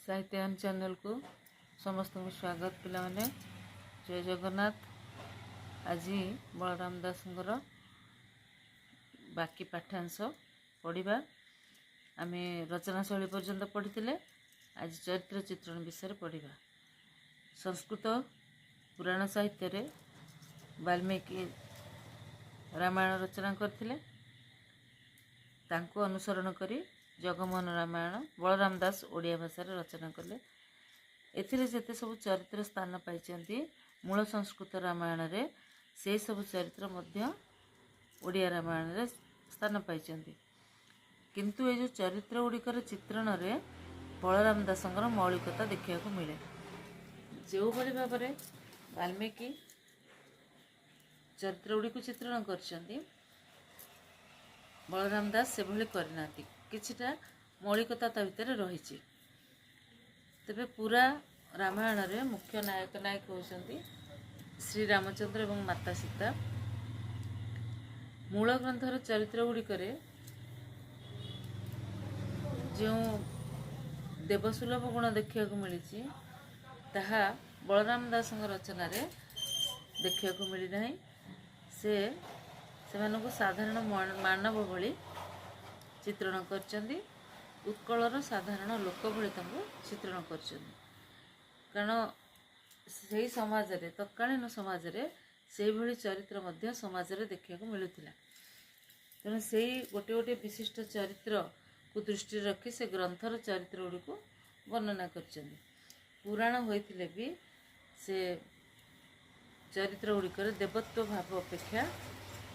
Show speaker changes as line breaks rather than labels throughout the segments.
साहित्यायन channel को समस्त को स्वागत पिला माने जय जगन्नाथ। आज बलराम दास बाकी पाठ्यांश पढ़ा। आम रचना शैली पर्यंत पढ़ी। आज चरित्र चित्रण विषय पढ़ा। संस्कृत पुराण साहित्य वाल्मीकि रामायण रचना करथिले। तांको अनुसरण करी जगमोहन रामायण बलराम दास ओडिया भाषा रचना कले। एथिरे जेते सब चरित्र स्थान पाइचंती मूल संस्कृत रामायण रे से सब चरित्र मध्य ओडिया रामायण रे स्थान पाइचंती। किंतु ए जो चरित्र गुड़िकर चित्रण रे बलराम दासंकर मौलिकता देखा मिले। जो भली भाव में वाल्मीकि चरित्र गुड़ी चित्रण करछंती बलराम दास से भली करना किछिटा मौलिकता ता भितर रही। तेबे पूरा रामायण रे मुख्य नायक नायक होचंती श्री रामचंद्र एवं माता सीता। मूल ग्रंथर चरित्र गुड़िकरे जो देवसुलभ गुण देखा मिली ताहा बलराम दास रचना रे देखा मिली ना। से साधारण मानव भली चित्रण करचंदी। उत्कलर साधारण लोक भली चित्रण करचंदी। कारण से समाज रे तत्कालीन समाज रे से भली चरित्र मध्य समाज रे देखा मिलुथिला। तेणु से गोटे गोटे विशिष्ट चरित्र को दृष्टि रखी से ग्रंथर चरित्र गुड़ी को वर्णना करचंदी। पुराण होइथिले भी से चरित्र गुड़िकर देवत्व भाव अपेक्षा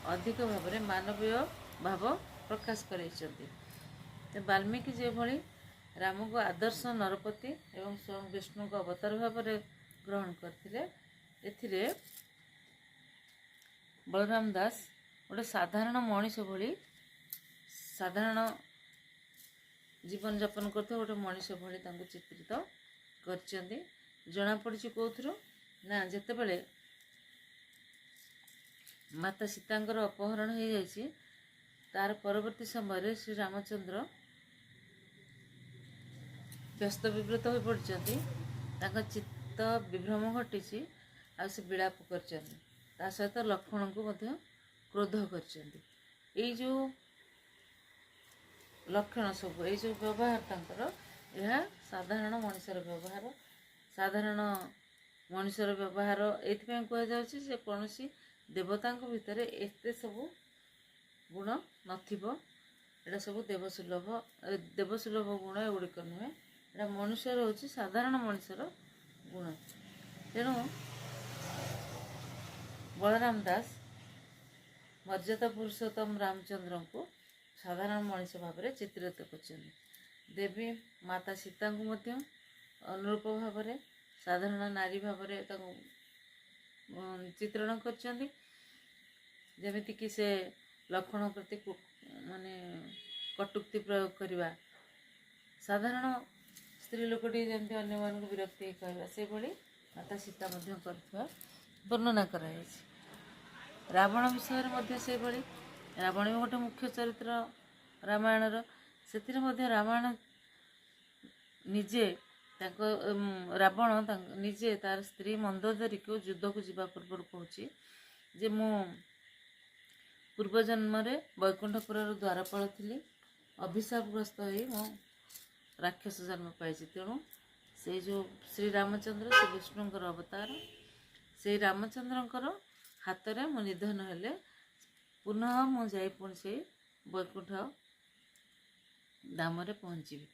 अधिक भाव में मानवीय भाव प्रकाश कर। वाल्मीकि जो भली राम को आदर्श नरपति एवं स्वयं विष्णु को अवतार भाव में ग्रहण करथिले। एथिरे बलराम दास गोटे साधारण मनीष भली साधारण जीवन यापन करते गोटे मनीष भली तांको चित्रित करचंदी। जना पड़ी कौथरो ना जेतेबेले माता सीतांकर अपहरण हो जाइए तार परवर्ती समय श्री रामचंद्र व्यस्त विव्रत हो पड़ती। चित्त विभ्रम घटी आ विलाप कर सहित लक्ष्मण को क्रोध कर जो लक्षण सब ये जो व्यवहार तांकर यह साधारण मनुष्यर व्यवहार। साधारण मनुष्यर व्यवहार ये कहुचे कौन देवता भितर एते सबू गुण नथिबो। एटा सबू देवसुलभ गुण एगुड़िक नुहे। एटा मनुष्यर होची साधारण मनुष्यर गुण। तेणु बलराम दास मर्यादा पुरुषोत्तम रामचंद्र को साधारण मनुष्य भाव में चित्रित कर। देवी माता सीता को मध्य अनुरूप भाव में साधारण नारी भाव में चित्रण कर। जमीती कि से लक्षण प्रति माने कटुक्ति प्रयोग करवा साधारण स्त्री लोकटी जमी अन्य मान विरक्ति कहवा से भली माता सीता वर्णना कर। रावण विषय से भली रावण भी गोटे मुख्य चरित्र रामायण से रामायण निजे रावण निजे तार स्त्री मंदोदरी को युद्ध को जीवा पूर्व कहूँ जे मु पूर्वजन्म वैकुंठपुर द्वारपाल थी अभिशापग्रस्त हो मो राक्षस जन्म पाई। तेणु से जो श्री रामचंद्र से विष्णुंकर अवतार से रामचंद्रंकर हाथ में मो निधन हेले पुनः मुझे पुणी से वैकुंठ धाम पहुँची।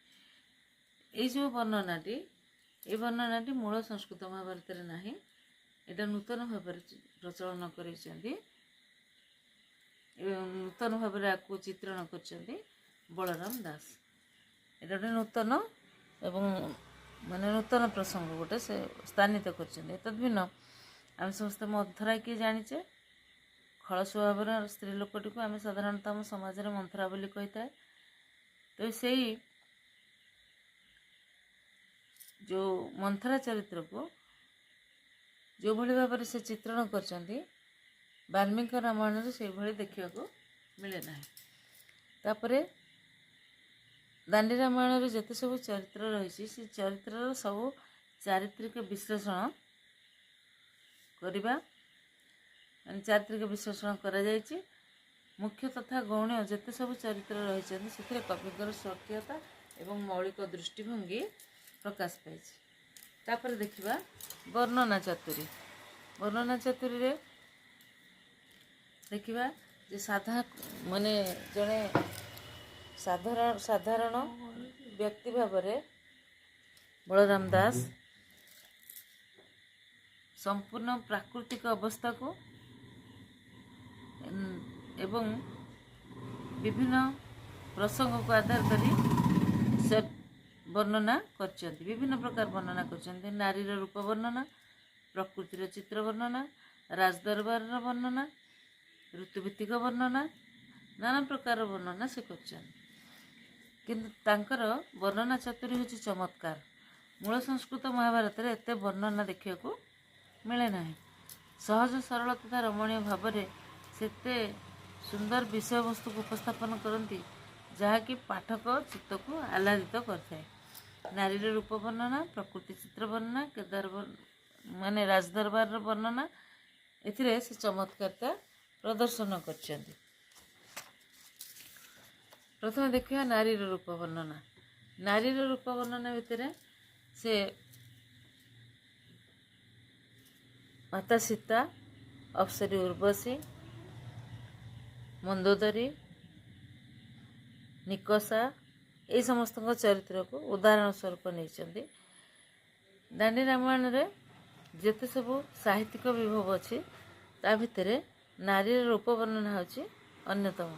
ये जो वर्णनाटी मूल संस्कृत महाभारत ना यहाँ नूतन भाव प्रचलन कर नूतन भाव आपको चित्रण कर बलराम दास। ये गोटे नूतन एवं माने नूतन प्रसंग गोटे से स्थानित कर। तद्भिन्न आम समस्त मंथरा किए जाचे खल स्वभाव स्त्री लोकटी को आम साधारणतः आम समाज में मंथरा बोली कही था। तो से जो मंथरा चरित्र को जो भली भाव से चित्रण कर वाल्मीकि रामायण से भली देखा मिले ना। तापरे ଦାଣ୍ଡି ରାମାୟଣରେ ଯେତେ ସବୁ ଚରିତ୍ର ରହିଛି ସେ ଚରିତ୍ରର ସବୁ ଚାରିତ୍ରିକ ବିଶ୍ଳେଷଣ କରିବା, ଚାରିତ୍ରିକ ବିଶ୍ଳେଷଣ କରାଯାଇଛି। ମୁଖ୍ୟ ତଥା ଗୌଣ ଯେତେ ସବୁ ଚରିତ୍ର ରହିଛନ୍ତି ସେଥିରେ କବିଙ୍କର ସ୍ୱକୀୟତା ଏବଂ ମୌଳିକ ଦୃଷ୍ଟିଭଙ୍ଗୀ ପ୍ରକାଶ ପାଇଛି। ତାପରେ ଦେଖିବା ବର୍ଣ୍ଣନା ଚାତୁରୀ। ବର୍ଣ୍ଣନା ଚାତୁରୀରେ ଦେଖିବା ଯେ ଜଣେ ସାଧାରଣ ବ୍ୟକ୍ତି ଭାବରେ ବଳରାମ ଦାସ ସମ୍ପୂର୍ଣ୍ଣ ପ୍ରାକୃତିକ ଅବସ୍ଥାକୁ ଏବଂ ବିଭିନ୍ନ ପ୍ରସଙ୍ଗକୁ ଆଧାର କରି ସେ ବର୍ଣ୍ଣନା କରିଛନ୍ତି, ବିଭିନ୍ନ ପ୍ରକାର ବର୍ଣ୍ଣନା କରିଛନ୍ତି। ନାରୀର ରୂପ ବର୍ଣ୍ଣନା, ପ୍ରକୃତିର ଚିତ୍ର ବର୍ଣ୍ଣନା, ରାଜଦରବାରର ବର୍ଣ୍ଣନା, ଋତୁଭିତ୍ତିକ ବର୍ଣ୍ଣନା, ନାନା ପ୍ରକାର ବର୍ଣ୍ଣନା ସେ କରିଛନ୍ତି। କିନ୍ତୁ ତାଙ୍କର ବର୍ଣ୍ଣନା ଚାତୁରୀ ହେଉଛି ଚମତ୍କାର। ମୂଳ ସଂସ୍କୃତ ମହାଭାରତରେ ଏତେ ବର୍ଣ୍ଣନା ଦେଖିବାକୁ ମିଳେ ନାହିଁ। ସହଜ ସରଳ ତଥା ରମଣୀୟ ଭାବରେ ସେତେ ସୁନ୍ଦର ବିଷୟବସ୍ତୁକୁ ଉପସ୍ଥାପନ କରନ୍ତି ଯାହାକି ପାଠକ ଚିତ୍ତକୁ ଆହ୍ଲାଦିତ କରିଥାଏ। ନାରୀର ରୂପ ବର୍ଣ୍ଣନା, ପ୍ରକୃତି ଚିତ୍ର ବର୍ଣ୍ଣନା, ରାଜଦରବାରର ବର୍ଣ୍ଣନା, ଏଥିରେ ସେ ଚମତ୍କାରିତା ପ୍ରଦର୍ଶନ କରିଛନ୍ତି। ପ୍ରଥମେ ଦେଖିବା ନାରୀର ରୂପ ବର୍ଣ୍ଣନା। ନାରୀର ରୂପ ବର୍ଣ୍ଣନା ଭିତରେ ସେ ମାତା ସୀତା, ଅପ୍ସରୀ ଉର୍ବଶୀ, ମନ୍ଦୋଦରୀ, ନିକଷା ଏହି ସମସ୍ତଙ୍କ ଚରିତ୍ରକୁ ଉଦାହରଣ ସ୍ୱରୂପ ନେଇଛନ୍ତି। ଦାଣ୍ଡି ରାମାୟଣରେ ଯେତେ ସବୁ ସାହିତ୍ୟିକ ବିଭବ ଅଛି ତା ଭିତରେ ନାରୀର ରୂପ ବର୍ଣ୍ଣନା ହେଉଛି ଅନ୍ୟତମ।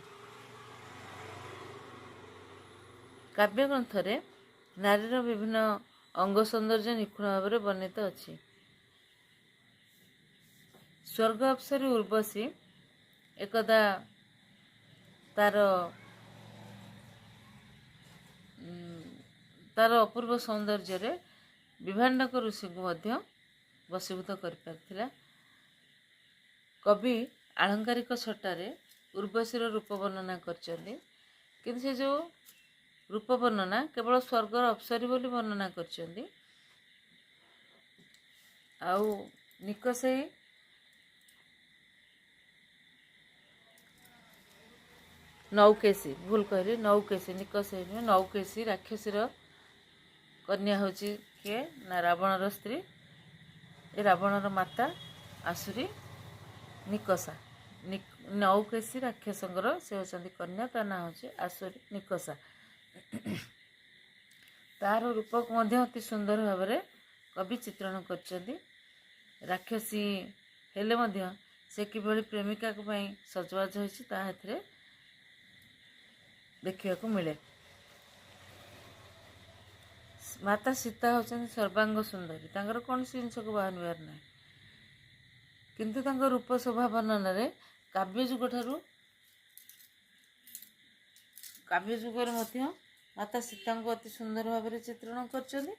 କାବ୍ୟଗ୍ରନ୍ଥରେ ନାରୀର ବିଭିନ୍ନ ଅଙ୍ଗ ସୌନ୍ଦର୍ଯ୍ୟ ନିଖୁଣ ଭାବରେ ବର୍ଣ୍ଣିତ ଅଛି। ସ୍ୱର୍ଗ ଅପ୍ସରୀ ଉର୍ବଶୀ ଏକଦା ତାର ଅପୂର୍ବ ସୌନ୍ଦର୍ଯ୍ୟରେ ବିଭାଣ୍ଡକ ଋଷିଙ୍କୁ ମଧ୍ୟ ବଶୀଭୂତ କରିପାରିଥିଲା। କବି ଆଳଙ୍କାରିକ ଛଟାରେ ଉର୍ବଶୀର ରୂପ ବର୍ଣ୍ଣନା କରିଛନ୍ତି, କିନ୍ତୁ ସେ ଯେଉଁ ରୂପ ବର୍ଣ୍ଣନା କେବଳ ସ୍ୱର୍ଗର ଅପ୍ସରୀ ବୋଲି ବର୍ଣ୍ଣନା କରିଛନ୍ତି। ଆଉ ନିକଷେଇ ନୌକେଶୀ, ଭୁଲ କହିଲି, ନୌକେଶୀ, ନିକଷେଇ ନୁହେଁ, ନୌକେଶୀ ରାକ୍ଷସୀର କନ୍ୟା ହେଉଛି କିଏ ନା ରାବଣର ସ୍ତ୍ରୀ। ଏ ରାବଣର ମାତା ଆସୁରୀ ନିକଷା। ନୌକେଶୀ ରାକ୍ଷସଙ୍କର ସେ ହେଉଛନ୍ତି କନ୍ୟା, ତା ନାଁ ହେଉଛି ଆସୁରୀ ନିକଷା। ତାର ରୂପକୁ ମଧ୍ୟ ଅତି ସୁନ୍ଦର ଭାବରେ କବି ଚିତ୍ରଣ କରିଛନ୍ତି। ରାକ୍ଷସୀ ହେଲେ ମଧ୍ୟ ସେ କିଭଳି ପ୍ରେମିକା ପାଇଁ ସଜବାଜ ହୋଇଛି ତାହା ଏଥିରେ ଦେଖିବାକୁ ମିଳେ। ମାତା ସୀତା ହେଉଛନ୍ତି ସର୍ବାଙ୍ଗ ସୁନ୍ଦରୀ, ତାଙ୍କର କୌଣସି ଜିନିଷକୁ ବାହାନିବାର ନାହିଁ। କିନ୍ତୁ ତାଙ୍କ ରୂପ ଶୋଭା ବର୍ଣ୍ଣନାରେ କାବ୍ୟ ଯୁଗରେ ମଧ୍ୟ ମାତା ସୀତାଙ୍କୁ ଅତି ସୁନ୍ଦର ଭାବରେ ଚିତ୍ରଣ କରିଛନ୍ତି।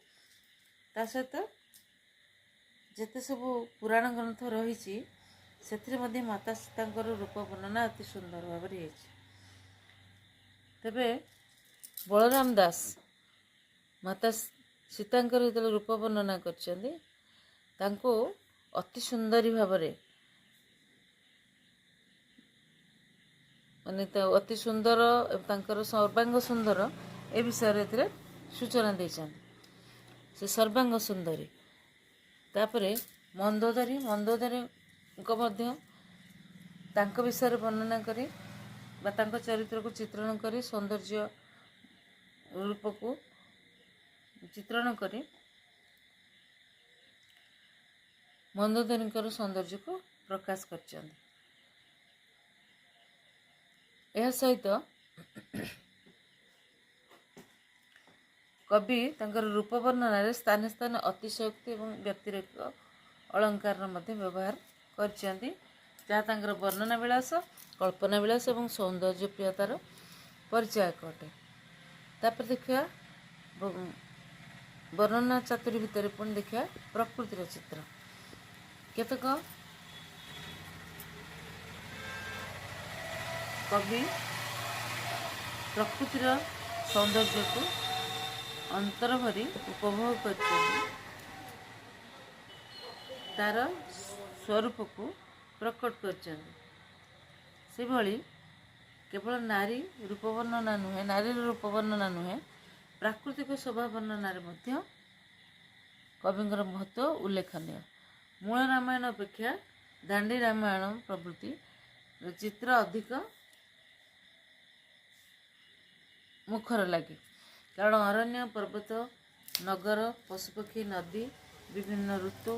ତା ସହିତ ଯେତେ ସବୁ ପୁରାଣ ଗ୍ରନ୍ଥ ରହିଛି ସେଥିରେ ମଧ୍ୟ ମାତା ସୀତାଙ୍କର ରୂପ ବର୍ଣ୍ଣନା ଅତି ସୁନ୍ଦର ଭାବରେ ହେଇଛି। ତେବେ ବଳରାମ ଦାସ ମାତା ସୀତାଙ୍କର ଯେତେବେଳେ ରୂପ ବର୍ଣ୍ଣନା କରିଛନ୍ତି ତାଙ୍କୁ ଅତି ସୁନ୍ଦରୀ ଭାବରେ ଅତି ସୁନ୍ଦର ତାଙ୍କର ସର୍ବାଙ୍ଗ ସୁନ୍ଦର ଏ ବିଷୟରେ ଏଥିରେ ସୂଚନା ଦେଇଛନ୍ତି। ସେ ସର୍ବାଙ୍ଗ ସୁନ୍ଦରୀ। ତାପରେ ମନ୍ଦୋଦରୀଙ୍କ ମଧ୍ୟ ତାଙ୍କ ବିଷୟରେ ବର୍ଣ୍ଣନା କରି ବା ତାଙ୍କ ଚରିତ୍ରକୁ ଚିତ୍ରଣ କରି ସୌନ୍ଦର୍ଯ୍ୟ ରୂପକୁ ଚିତ୍ରଣ କରି ମନ୍ଦୋଦରୀଙ୍କର ସୌନ୍ଦର୍ଯ୍ୟକୁ ପ୍ରକାଶ କରିଛନ୍ତି। ଏହା ସହିତ କବି ତାଙ୍କର ରୂପ ବର୍ଣ୍ଣନାରେ ସ୍ଥାନେ ସ୍ଥାନେ ଅତିଶୟୋକ୍ତି ଏବଂ ବ୍ୟତିରେକ ଅଳଙ୍କାରର ମଧ୍ୟ ବ୍ୟବହାର କରିଛନ୍ତି, ଯାହା ତାଙ୍କର ବର୍ଣ୍ଣନା ବିଳାସ, କଳ୍ପନା ବିଳାସ ଏବଂ ସୌନ୍ଦର୍ଯ୍ୟ ପ୍ରିୟତାର ପରିଚାୟକ ଅଟେ। ତାପରେ ଦେଖିବା ବର୍ଣ୍ଣନା ଚାତୁରୀ ଭିତରେ ପୁଣି ଦେଖିବା ପ୍ରକୃତିର ଚିତ୍ର। କେତେକ କବି ପ୍ରକୃତିର ସୌନ୍ଦର୍ଯ୍ୟକୁ ଅନ୍ତର ଭରି ଉପଭୋଗ କରିଛନ୍ତି, ତାର ସ୍ୱରୂପକୁ ପ୍ରକଟ କରିଛନ୍ତି। ସେଭଳି କେବଳ ନାରୀର ରୂପ ବର୍ଣ୍ଣନା ନୁହେଁ, ପ୍ରାକୃତିକ ଶୋଭା ବର୍ଣ୍ଣନାରେ ମଧ୍ୟ କବିଙ୍କର ମହତ୍ତ୍ୱ ଉଲ୍ଲେଖନୀୟ। ମୂଳ ରାମାୟଣ ଅପେକ୍ଷା ଦାଣ୍ଡି ରାମାୟଣ ପ୍ରଭୃତି ଚିତ୍ର ଅଧିକ ମୁଖର ଲାଗେ, କାରଣ ଅରଣ୍ୟ, ପର୍ବତ, ନଗର, ପଶୁପକ୍ଷୀ, ନଦୀ, ବିଭିନ୍ନ ଋତୁ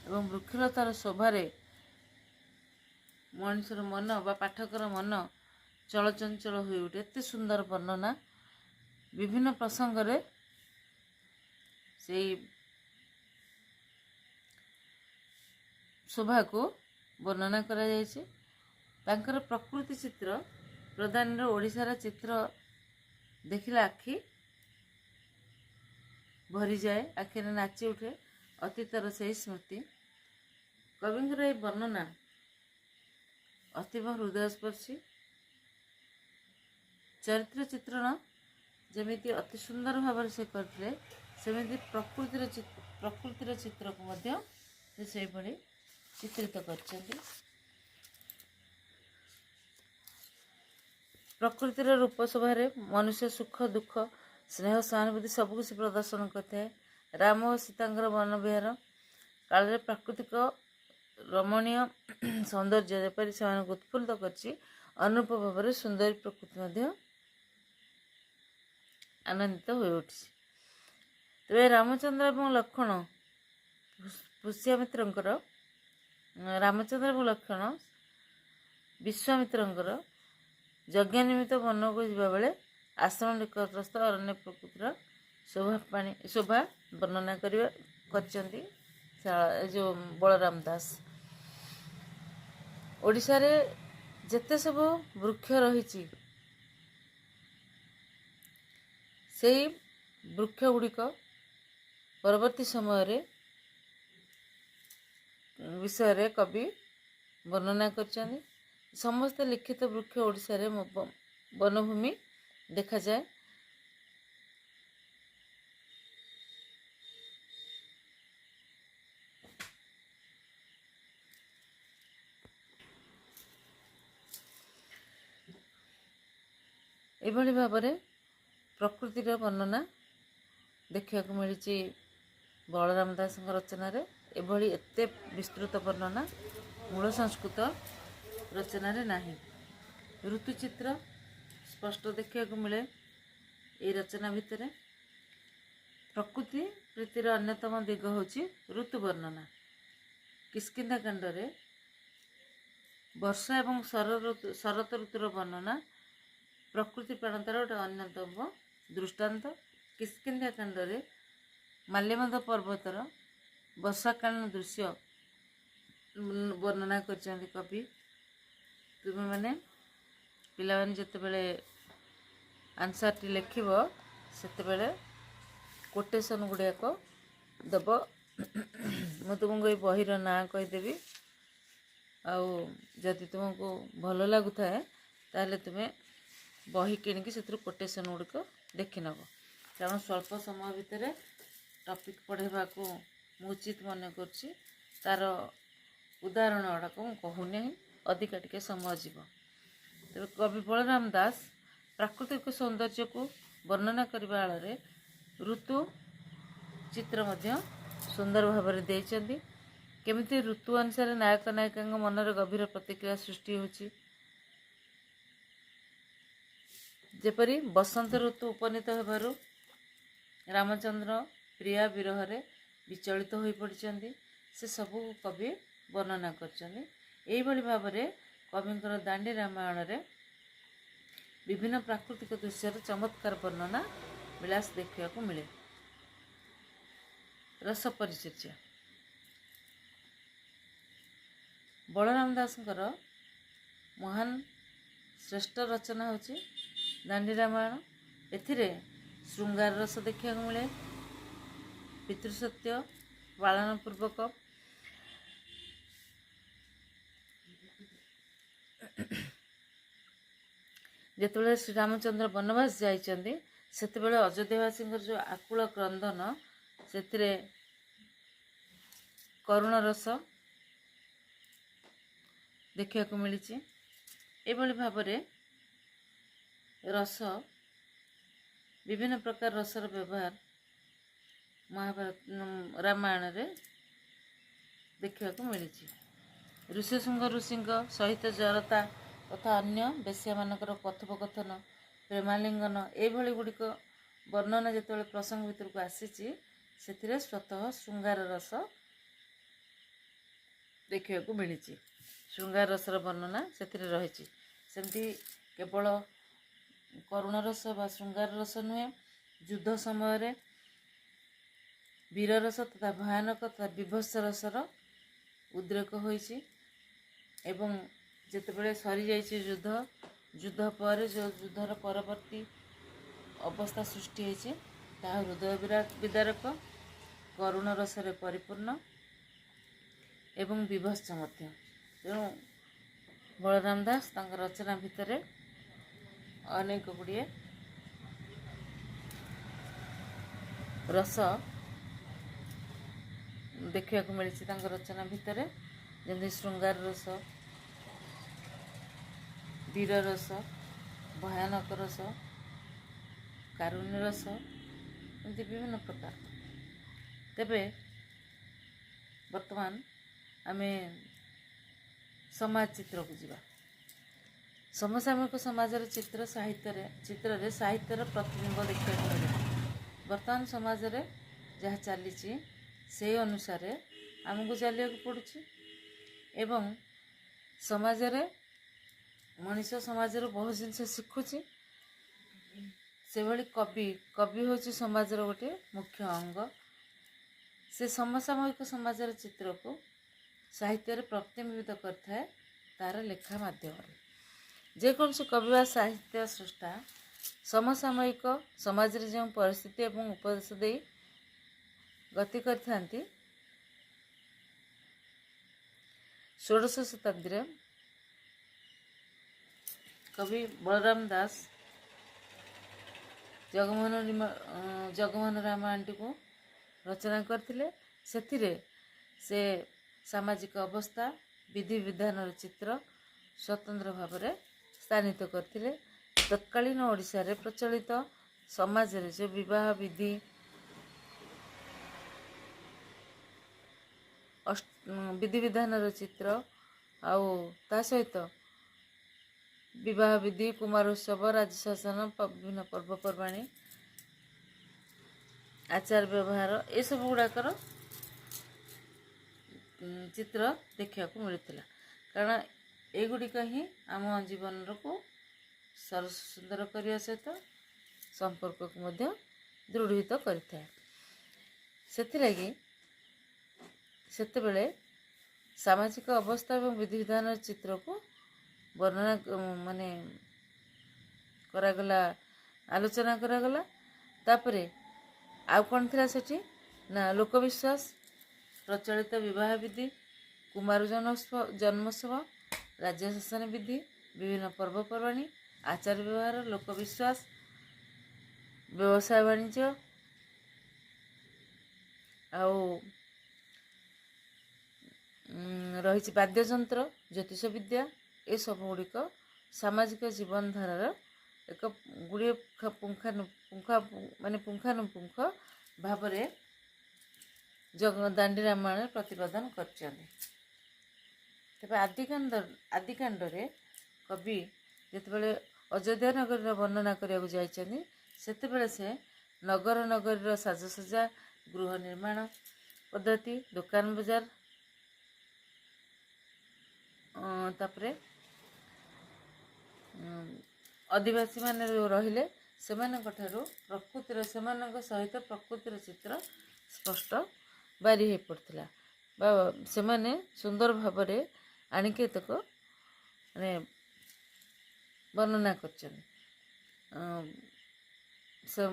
ଏବଂ ବୃକ୍ଷଲତାର ଶୋଭାରେ ମଣିଷର ମନ ବା ପାଠକର ମନ ଚଳଚଞ୍ଚଳ ହୋଇ ଉଠେ। ଏତେ ସୁନ୍ଦର ବର୍ଣ୍ଣନା ବିଭିନ୍ନ ପ୍ରସଙ୍ଗରେ ସେଇ ଶୋଭାକୁ ବର୍ଣ୍ଣନା କରାଯାଇଛି। ତାଙ୍କର ପ୍ରକୃତି ଚିତ୍ର ପ୍ରଦାନର ଓଡ଼ିଶାର ଚିତ୍ର ଦେଖିଲେ ଆଖି ଭରିଯାଏ, ଆଖିରେ ନାଚି ଉଠେ ଅତୀତର ସେହି ସ୍ମୃତି। କବିଙ୍କର ଏହି ବର୍ଣ୍ଣନା ଅତୀବ ହୃଦୟସ୍ପର୍ଶୀ। ଚରିତ୍ର ଚିତ୍ରଣ ଯେମିତି ଅତି ସୁନ୍ଦର ଭାବରେ ସେ କରିଥିଲେ, ସେମିତି ପ୍ରକୃତିର ଚିତ୍ରକୁ ମଧ୍ୟ ସେ ସେହିଭଳି ଚିତ୍ରିତ କରିଛନ୍ତି। ପ୍ରକୃତିର ରୂପ ଶୋଭାରେ ମନୁଷ୍ୟ ସୁଖ, ଦୁଃଖ, ସ୍ନେହ, ସହାନୁଭୂତି ସବୁକିଛି ପ୍ରଦର୍ଶନ କରିଥାଏ। ରାମ ଓ ସୀତାଙ୍କର ବନବିହାର କାଳରେ ପ୍ରାକୃତିକ ରମଣୀୟ ସୌନ୍ଦର୍ଯ୍ୟ ଯେପରି ସେମାନଙ୍କୁ ଉତ୍ଫୁଲ୍ଲିତ କରିଛି, ଅନୁରୂପ ଭାବରେ ସୁନ୍ଦରୀ ପ୍ରକୃତି ମଧ୍ୟ ଆନନ୍ଦିତ ହୋଇ ଉଠିଛି। ତେବେ ରାମଚନ୍ଦ୍ର ଏବଂ ଲକ୍ଷ୍ମଣ ବିଶ୍ୱାମିତ୍ରଙ୍କର ଯଜ୍ଞ ନିମିତ୍ତ ବନକୁ ଯିବାବେଳେ ଆଶ୍ରମ ନିକଟସ୍ଥ ଅରଣ୍ୟ ପ୍ରକୃତିର ଶୋଭା ବର୍ଣ୍ଣନା କରିଛନ୍ତି ଯେଉଁ ବଳରାମ ଦାସ। ଓଡ଼ିଶାରେ ଯେତେ ସବୁ ବୃକ୍ଷ ରହିଛି, ସେଇ ବୃକ୍ଷ ଗୁଡ଼ିକ ପରବର୍ତ୍ତୀ ସମୟରେ ବିଷୟରେ କବି ବର୍ଣ୍ଣନା କରିଛନ୍ତି। ସମସ୍ତ ଲିଖିତ ବୃକ୍ଷ ଓଡ଼ିଶାରେ ବନଭୂମି ଦେଖାଯାଏ। ଏଭଳି ଭାବରେ ପ୍ରକୃତିର ବର୍ଣ୍ଣନା ଦେଖିବାକୁ ମିଳିଛି ବଳରାମ ଦାସଙ୍କ ରଚନାରେ। ଏଭଳି ଏତେ ବିସ୍ତୃତ ବର୍ଣ୍ଣନା ମୂଳ ସଂସ୍କୃତ ରଚନାରେ ନାହିଁ। ଋତୁଚିତ୍ର ସ୍ପଷ୍ଟ ଦେଖିବାକୁ ମିଳେ ଏହି ରଚନା ଭିତରେ। ପ୍ରକୃତି ପ୍ରୀତିର ଅନ୍ୟତମ ଦିଗ ହେଉଛି ଋତୁ ବର୍ଣ୍ଣନା। କିଷ୍କିନ୍ଧା କାଣ୍ଡରେ ବର୍ଷା ଏବଂ ଶରତ ଋତୁର ବର୍ଣ୍ଣନା ପ୍ରକୃତି ପ୍ରାଣତାର ଗୋଟେ ଅନ୍ୟତମ ଦୃଷ୍ଟାନ୍ତ। କିଷ୍କିନ୍ଧା କାଣ୍ଡରେ ମାଲ୍ୟବନ୍ତ ପର୍ବତର ବର୍ଷାକାଳୀନ ଦୃଶ୍ୟ ବର୍ଣ୍ଣନା କରିଛନ୍ତି କବି। ତୁମେମାନେ ପିଲାମାନେ ଯେତେବେଳେ ଆନ୍ସର୍ଟି ଲେଖିବ, ସେତେବେଳେ କୋଟେସନ୍ ଗୁଡ଼ାକ ଦେବ। ମୁଁ ତୁମକୁ ଏଇ ବହିର ନାଁ କହିଦେବି, ଆଉ ଯଦି ତୁମକୁ ଭଲ ଲାଗୁଥାଏ ତାହେଲେ ତୁମେ ବହି କିଣିକି ସେଥିରୁ କୋଟେସନ୍ ଗୁଡ଼ିକ ଦେଖିନେବ। କାରଣ ସ୍ୱଳ୍ପ ସମୟ ଭିତରେ ଟପିକ୍ ପଢ଼ାଇବାକୁ ମୁଁ ଉଚିତ ମନେ କରୁଛି। ତା'ର ଉଦାହରଣ ଗୁଡ଼ାକ ମୁଁ କହୁନାହିଁ, ଅଧିକା ଟିକେ ସମୟ ଯିବ। ତେବେ କବି ବଳରାମ ଦାସ ପ୍ରାକୃତିକ ସୌନ୍ଦର୍ଯ୍ୟକୁ ବର୍ଣ୍ଣନା କରିବା ଆଳରେ ଋତୁ ଚିତ୍ର ମଧ୍ୟ ସୁନ୍ଦର ଭାବରେ ଦେଇଛନ୍ତି। କେମିତି ଋତୁ ଅନୁସାରେ ନାୟକ ନାୟିକାଙ୍କ ମନରେ ଗଭୀର ପ୍ରତିକ୍ରିୟା ସୃଷ୍ଟି ହେଉଛି। ଯେପରି ବସନ୍ତ ଋତୁ ଉପନୀତ ହେବାରୁ ରାମଚନ୍ଦ୍ର ପ୍ରିୟା ବିରହରେ ବିଚଳିତ ହୋଇପଡ଼ିଛନ୍ତି, ସେ ସବୁ କବି ବର୍ଣ୍ଣନା କରିଛନ୍ତି। ଏହିଭଳି ଭାବରେ କବିଙ୍କର ଦାଣ୍ଡି ରାମାୟଣରେ ବିଭିନ୍ନ ପ୍ରାକୃତିକ ଦୃଶ୍ୟର ଚମତ୍କାର ବର୍ଣ୍ଣନା ବିଳାସ ଦେଖିବାକୁ ମିଳେ। ରସ ପରିଚର୍ୟା। ବଳରାମ ଦାସଙ୍କର ମହାନ ଶ୍ରେଷ୍ଠ ରଚନା ହେଉଛି ଦାଣ୍ଡି ରାମାୟଣ। ଏଥିରେ ଶୃଙ୍ଗାର ରସ ଦେଖିବାକୁ ମିଳେ। ପିତୃସତ୍ୟ ପାଳନ ପୂର୍ବକ ଯେତେବେଳେ ଶ୍ରୀରାମଚନ୍ଦ୍ର ବନବାସ ଯାଇଛନ୍ତି, ସେତେବେଳେ ଅଯୋଧ୍ୟାବାସୀଙ୍କର ଯେଉଁ ଆକୁଳ କ୍ରନ୍ଦନ, ସେଥିରେ କରୁଣ ରସ ଦେଖିବାକୁ ମିଳିଛି। ଏଭଳି ଭାବରେ ରସ, ବିଭିନ୍ନ ପ୍ରକାର ରସର ବ୍ୟବହାର ମହାଭାରତ ରାମାୟଣରେ ଦେଖିବାକୁ ମିଳିଛି। ଋଷ୍ୟଶୃଙ୍ଗ ଋଷିଙ୍କ ସହିତ ଜରତା ତଥା ଅନ୍ୟ ବେଶ୍ୟାମାନଙ୍କର କଥୋପକଥନ, ପ୍ରେମାଲିଙ୍ଗନ ଏଇଭଳି ଗୁଡ଼ିକ ବର୍ଣ୍ଣନା ଯେତେବେଳେ ପ୍ରସଙ୍ଗ ଭିତରକୁ ଆସିଛି, ସେଥିରେ ସ୍ୱତଃ ଶୃଙ୍ଗାର ରସ ଦେଖିବାକୁ ମିଳିଛି। ଶୃଙ୍ଗାର ରସର ବର୍ଣ୍ଣନା ସେଥିରେ ରହିଛି। ସେମିତି କେବଳ କରୁଣ ରସ ବା ଶୃଙ୍ଗାର ରସ ନୁହେଁ, ଯୁଦ୍ଧ ସମୟରେ ବୀରରସ ତଥା ଭୟାନକ ତଥା ବିଭତ୍ସ ରସର ଉଦ୍ରେକ ହୋଇଛି। ଏବଂ ଯେତେବେଳେ ସରିଯାଇଛି ଯୁଦ୍ଧ ପରେ ଯେଉଁ ଯୁଦ୍ଧର ପରବର୍ତ୍ତୀ ଅବସ୍ଥା ସୃଷ୍ଟି ହୋଇଛି, ତାହା ହୃଦୟ ବିଦାରକ, କରୁଣ ରସରେ ପରିପୂର୍ଣ୍ଣ ଏବଂ ବିଭତ୍ସ ମଧ୍ୟ। ତେଣୁ ବଳରାମ ଦାସ ତାଙ୍କ ରଚନା ଭିତରେ ଅନେକ ଗୁଡ଼ିଏ ରସ ଦେଖିବାକୁ ମିଳିଛି ତାଙ୍କ ରଚନା ଭିତରେ, ଯେମିତି ଶୃଙ୍ଗାର ରସ, ବୀର ରସ, ଭୟାନକ ରସ, କାରୁଣ୍ୟ ରସ, ଏମିତି ବିଭିନ୍ନ ପ୍ରକାର। ତେବେ ବର୍ତ୍ତମାନ ଆମେ ସମାଜ ଚିତ୍ରକୁ ଯିବା। ସମସାମୟିକ ସମାଜର ଚିତ୍ରରେ ସାହିତ୍ୟର ପ୍ରତିବିମ୍ବ ଦେଖିବାକୁ ମିଳେ। ବର୍ତ୍ତମାନ ସମାଜରେ ଯାହା ଚାଲିଛି ସେହି ଅନୁସାରେ ଆମକୁ ଚାଲିବାକୁ ପଡ଼ୁଛି। ଏବଂ ସମାଜରେ ମଣିଷ ସମାଜରୁ ବହୁ ଜିନିଷ ଶିଖୁଛି। ସେଭଳି କବି ହେଉଛି ସମାଜର ଗୋଟିଏ ମୁଖ୍ୟ ଅଙ୍ଗ। ସେ ସମସାମୟିକ ସମାଜର ଚିତ୍ରକୁ ସାହିତ୍ୟରେ ପ୍ରତିବିମ୍ବିତ କରିଥାଏ ତାର ଲେଖା ମାଧ୍ୟମରେ। ଯେକୌଣସି କବି ବା ସାହିତ୍ୟ ସ୍ରଷ୍ଟା ସମସାମୟିକ ସମାଜରେ ଯେଉଁ ପରିସ୍ଥିତି ଏବଂ ଉପଦେଶ ଦେଇ ଗତି କରିଥାନ୍ତି, ଷୋଡ଼ଶ ଶତାବ୍ଦୀରେ କବି ବଳରାମ ଦାସ ଜଗମୋହନ ରାମାୟଣଟିକୁ ରଚନା କରିଥିଲେ। ସେଥିରେ ସେ ସାମାଜିକ ଅବସ୍ଥା, ବିଧିବିଧାନର ଚିତ୍ର ସ୍ୱତନ୍ତ୍ର ଭାବରେ ସ୍ଥାନିତ କରିଥିଲେ। ତତ୍କାଳୀନ ଓଡ଼ିଶାରେ ପ୍ରଚଳିତ ସମାଜରେ ଯେଉଁ ବିବାହ ବିଧି, ବିଧିବିଧାନର ଚିତ୍ର, ଆଉ ତା ସହିତ ବିବାହ ବିଧି, କୁମାର ଉତ୍ସବ, ରାଜଶାସନ, ବିଭିନ୍ନ ପର୍ବପର୍ବାଣି, ଆଚାର ବ୍ୟବହାର ଏସବୁ ଗୁଡ଼ାକର ଚିତ୍ର ଦେଖିବାକୁ ମିଳୁଥିଲା। କାରଣ ଏଗୁଡ଼ିକ ହିଁ ଆମ ଜୀବନକୁ ସୁନ୍ଦର କରିବା ସହିତ ସମ୍ପର୍କକୁ ମଧ୍ୟ ଦୃଢ଼ୀଭୂତ କରିଥାଏ। ସେଥିଲାଗି ସେତେବେଳେ ସାମାଜିକ ଅବସ୍ଥା ଏବଂ ବିଧିବିଧାନର ଚିତ୍ରକୁ ବର୍ଣ୍ଣନା କରାଗଲା, ଆଲୋଚନା କରାଗଲା। ତାପରେ ଆଉ କ'ଣ ଥିଲା ସେଠି ନା ଲୋକବିଶ୍ୱାସ, ପ୍ରଚଳିତ ବିବାହ ବିଧି, କୁମାର ଜନ୍ମୋତ୍ସବ, ରାଜ୍ୟଶାସନ ବିଧି, ବିଭିନ୍ନ ପର୍ବପର୍ବାଣି, ଆଚାର ବ୍ୟବହାର, ଲୋକବିଶ୍ୱାସ, ବ୍ୟବସାୟ ବାଣିଜ୍ୟ, ଆଉ ରହିଛି ବାଦ୍ୟଯନ୍ତ୍ର, ଜ୍ୟୋତିଷ ବିଦ୍ୟା, ଏସବୁ ଗୁଡ଼ିକ ସାମାଜିକ ଜୀବନଧାରାର ଏକ ଗୁଡ଼ିଏ ପୁଙ୍ଖାନୁପୁଙ୍ଖ ଭାବରେ ଦାଣ୍ଡି ରାମାୟଣ ପ୍ରତିପାଦନ କରିଛନ୍ତି। ତେବେ ଆଦିକାଣ୍ଡରେ କବି ଯେତେବେଳେ ଅଯୋଧ୍ୟା ନଗରୀର ବର୍ଣ୍ଣନା କରିବାକୁ ଯାଇଛନ୍ତି, ସେତେବେଳେ ସେ ନଗରୀର ସାଜସଜ୍ଜା, ଗୃହ ନିର୍ମାଣ ପଦ୍ଧତି, ଦୋକାନ ବଜାର, ତାପରେ ଅଧିବାସୀମାନେ ଯେଉଁ ରହିଲେ ସେମାନଙ୍କ ସହିତ ପ୍ରକୃତିର ଚିତ୍ର ସ୍ପଷ୍ଟ ବାରି ହୋଇପଡ଼ିଥିଲା ବା ସେମାନେ ସୁନ୍ଦର ଭାବରେ ଆଣିକି ଏତକ ବର୍ଣ୍ଣନା କରିଛନ୍ତି।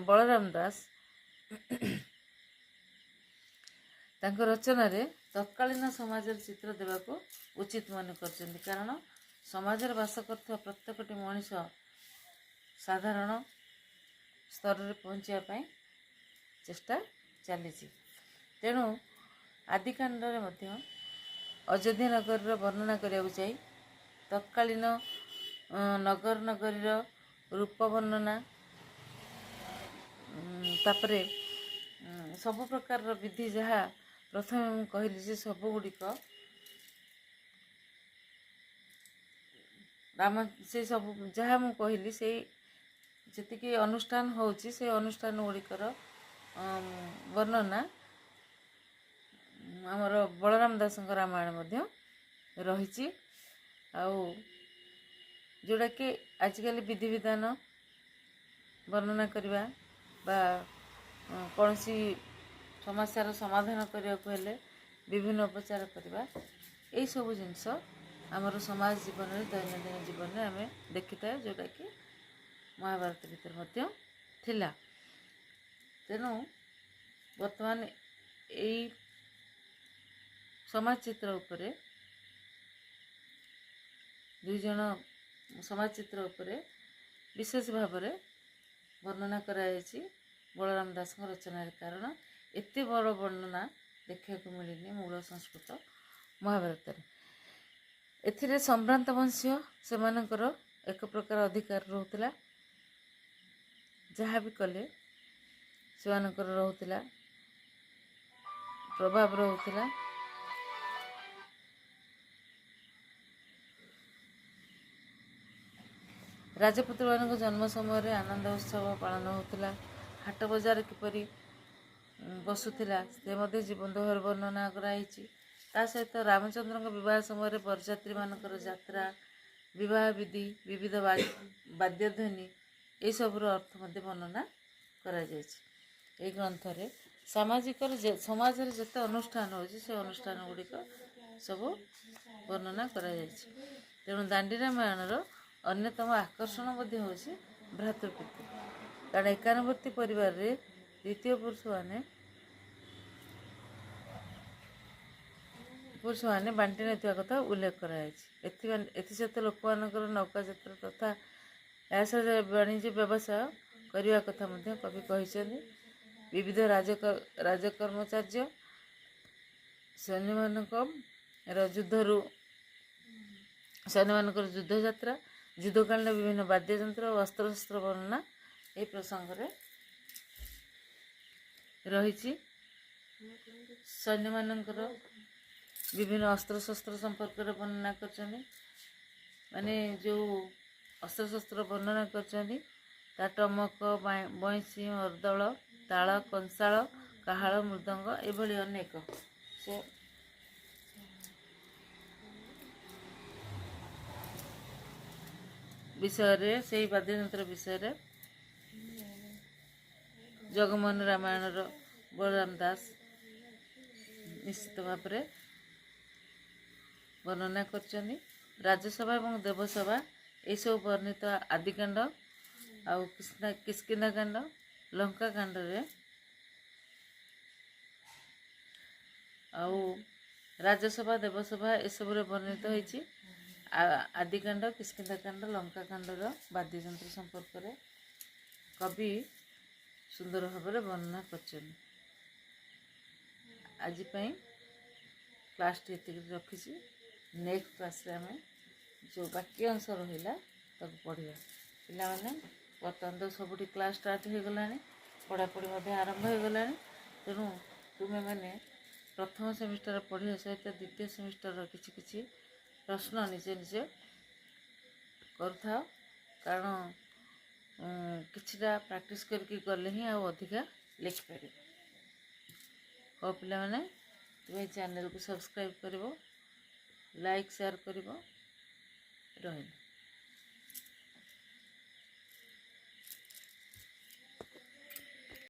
ବଳରାମ ଦାସ ତାଙ୍କ ରଚନାରେ ତତ୍କାଳୀନ ସମାଜର ଚିତ୍ର ଦେବାକୁ ଉଚିତ ମନେ କରିଛନ୍ତି। କାରଣ ସମାଜରେ ବାସ କରୁଥିବା ପ୍ରତ୍ୟେକଟି ମଣିଷ ସାଧାରଣ ସ୍ତରରେ ପହଞ୍ଚିବା ପାଇଁ ଚେଷ୍ଟା ଚାଲିଛି। ତେଣୁ ଆଦିକାଣ୍ଡରେ ମଧ୍ୟ ଅଯୋଧ୍ୟା ନଗରୀର ବର୍ଣ୍ଣନା କରିବାକୁ ଯାଇ ତତ୍କାଳୀନ ନଗର ନଗରୀର ରୂପ ବର୍ଣ୍ଣନା, ତାପରେ ସବୁ ପ୍ରକାରର ବିଧି ଯାହା ପ୍ରଥମେ ମୁଁ କହିଲି ଯେ ସବୁ ଗୁଡ଼ିକ ସେ ସବୁ ଯାହା ମୁଁ କହିଲି ସେଇ ଯେତିକି ଅନୁଷ୍ଠାନ ହେଉଛି ସେଇ ଅନୁଷ୍ଠାନ ଗୁଡ଼ିକର ବର୍ଣ୍ଣନା ଆମର ବଳରାମ ଦାସଙ୍କ ରାମାୟଣ ମଧ୍ୟ ରହିଛି। ଆଉ ଯେଉଁଟାକି ଆଜିକାଲି ବିଧିବିଧାନ ବର୍ଣ୍ଣନା କରିବା ବା କୌଣସି ସମସ୍ୟାର ସମାଧାନ କରିବାକୁ ହେଲେ ବିଭିନ୍ନ ଉପଚାର କରିବା, ଏଇସବୁ ଜିନିଷ ଆମର ସମାଜ ଜୀବନରେ ଦୈନନ୍ଦିନ ଜୀବନରେ ଆମେ ଦେଖିଥାଏ, ଯେଉଁଟାକି ମହାଭାରତ ଭିତରେ ମଧ୍ୟ ଥିଲା। ତେଣୁ ବର୍ତ୍ତମାନ ଏଇ ସମାଜ ଚିତ୍ର ଉପରେ ସମାଜ ଚିତ୍ର ଉପରେ ବିଶେଷ ଭାବରେ ବର୍ଣ୍ଣନା କରାଯାଇଛି ବଳରାମ ଦାସଙ୍କ ରଚନାରେ। କାରଣ ଏତେ ବଡ଼ ବର୍ଣ୍ଣନା ଦେଖିବାକୁ ମିଳିନି ମୂଳ ସଂସ୍କୃତ ମହାଭାରତରେ। ଏଥିରେ ସମ୍ଭ୍ରାନ୍ତ ବଂଶୀୟ ସେମାନଙ୍କର ଏକ ପ୍ରକାର ଅଧିକାର ରହୁଥିଲା, ଯାହା ବି କଲେ ସେମାନଙ୍କର ରହୁଥିଲା ପ୍ରଭାବ ରହୁଥିଲା। ରାଜପୁତ୍ରମାନଙ୍କ ଜନ୍ମ ସମୟରେ ଆନନ୍ଦ ଉତ୍ସବ ପାଳନ ହେଉଥିଲା। ହାଟ ବଜାର କିପରି ବସୁଥିଲା ସେ ମଧ୍ୟ ଜୀବନ୍ତ ଭାବରେ ବର୍ଣ୍ଣନା କରାଯାଇଛି। ତା ସହିତ ରାମଚନ୍ଦ୍ରଙ୍କ ବିବାହ ସମୟରେ ବରଯାତ୍ରୀମାନଙ୍କର ଯାତ୍ରା, ବିବାହ ବିଧି, ବିବିଧ ବାଦ୍ୟଧ୍ୱନି ଏସବୁର ଅର୍ଥ ମଧ୍ୟ ବର୍ଣ୍ଣନା କରାଯାଇଛି। ଏହି ଗ୍ରନ୍ଥରେ ସମାଜରେ ଯେତେ ଅନୁଷ୍ଠାନ ହେଉଛି ସେ ଅନୁଷ୍ଠାନ ଗୁଡ଼ିକ ସବୁ ବର୍ଣ୍ଣନା କରାଯାଇଛି। ତେଣୁ ଦାଣ୍ଡି ରାମାୟଣର ଅନ୍ୟତମ ଆକର୍ଷଣ ମଧ୍ୟ ହେଉଛି ଭ୍ରାତୃପ୍ରୀତି। କାରଣ ଏକାନବର୍ତ୍ତୀ ପରିବାରରେ ଦ୍ୱିତୀୟ ପୁରୁଷମାନେ ବାଣ୍ଟି ନେଇଥିବା କଥା ଉଲ୍ଲେଖ କରାଯାଇଛି। ଏଥିସହିତ ଲୋକମାନଙ୍କର ନୌକା ଯାତ୍ରା ତଥା ଏହା ସହିତ ବାଣିଜ୍ୟ ବ୍ୟବସାୟ କରିବା କଥା ମଧ୍ୟ କବି କହିଛନ୍ତି। ବିବିଧ ରାଜକର୍ମଚାର୍ଯ୍ୟ ସୈନ୍ୟମାନଙ୍କର ଯୁଦ୍ଧଯାତ୍ରା, ଯୁଦ୍ଧକାଳୀନ ବିଭିନ୍ନ ବାଦ୍ୟଯନ୍ତ୍ର ଓ ଅସ୍ତ୍ରଶସ୍ତ୍ର ବର୍ଣ୍ଣନା ଏହି ପ୍ରସଙ୍ଗରେ ରହିଛି। ସୈନ୍ୟମାନଙ୍କର ବିଭିନ୍ନ ଅସ୍ତ୍ରଶସ୍ତ୍ର ସମ୍ପର୍କରେ ବର୍ଣ୍ଣନା କରିଛନ୍ତି। ମାନେ ଯେଉଁ ଅସ୍ତ୍ରଶସ୍ତ୍ର ବର୍ଣ୍ଣନା କରିଛନ୍ତି ତା ଟମକ, ବଇଁଶୀ, ମର୍ଦ୍ଦଳ, ତାଳ, କଂସାଳ, କାହାଳ, ମୃଦଙ୍ଗ ଏଭଳି ଅନେକ ସେ ବିଷୟରେ ସେହି ବାଦ୍ୟଯନ୍ତ୍ର ବିଷୟରେ ଜଗମୋହନ ରାମାୟଣର ବଳରାମ ଦାସ ନିଶ୍ଚିତ ଭାବରେ ବର୍ଣ୍ଣନା କରିଛନ୍ତି। ରାଜସଭା ଏବଂ ଦେବସଭା ଏସବୁ ବର୍ଣ୍ଣିତ ଆଦିକାଣ୍ଡ ଆଉ କିଷ୍କିନ୍ଧାକାଣ୍ଡ, ଲଙ୍କାକାଣ୍ଡରେ ଆଉ ରାଜସଭା, ଦେବସଭା ଏସବୁରେ ବର୍ଣ୍ଣିତ ହୋଇଛି। ଆଦିକାଣ୍ଡ, କିଷ୍କିନ୍ଧାକାଣ୍ଡ, ଲଙ୍କାକାଣ୍ଡର ବାଦ୍ୟଯନ୍ତ୍ର ସମ୍ପର୍କରେ କବି ସୁନ୍ଦର ଭାବରେ ବର୍ଣ୍ଣନା କରିଛନ୍ତି। ଆଜି ପାଇଁ କ୍ଲାସ୍ଟି ଏତିକି ରଖିଛି। ନେକ୍ସଟ କ୍ଲାସ୍ରେ ଆମେ ଯେଉଁ ବାକି ଅଂଶ ରହିଲା ତାକୁ ପଢ଼ିବା। ପିଲାମାନେ ବର୍ତ୍ତମାନ ତ ସବୁଠି କ୍ଲାସ୍ ଷ୍ଟାର୍ଟ ହୋଇଗଲାଣି, ପଢ଼ାପଢ଼ି ମଧ୍ୟ ଆରମ୍ଭ ହୋଇଗଲାଣି। ତେଣୁ ତୁମେମାନେ ପ୍ରଥମ ସେମିଷ୍ଟର ପଢ଼ିବା ସହିତ ଦ୍ୱିତୀୟ ସେମିଷ୍ଟରର କିଛି କିଛି ପ୍ରଶ୍ନ ନିଜେ ନିଜେ କରୁଥାଅ। କାରଣ କିଛିଟା ପ୍ରାକ୍ଟିସ୍ କରିକି ଗଲେ ହିଁ ଆଉ ଅଧିକା ଲେଖିପାରିବ। ହଉ ପିଲାମାନେ, ତୁମେ ଚ୍ୟାନେଲକୁ ସବସ୍କ୍ରାଇବ୍ କରିବ, ଲାଇକ୍ ସେୟାର କରିବ। ରହିଲି।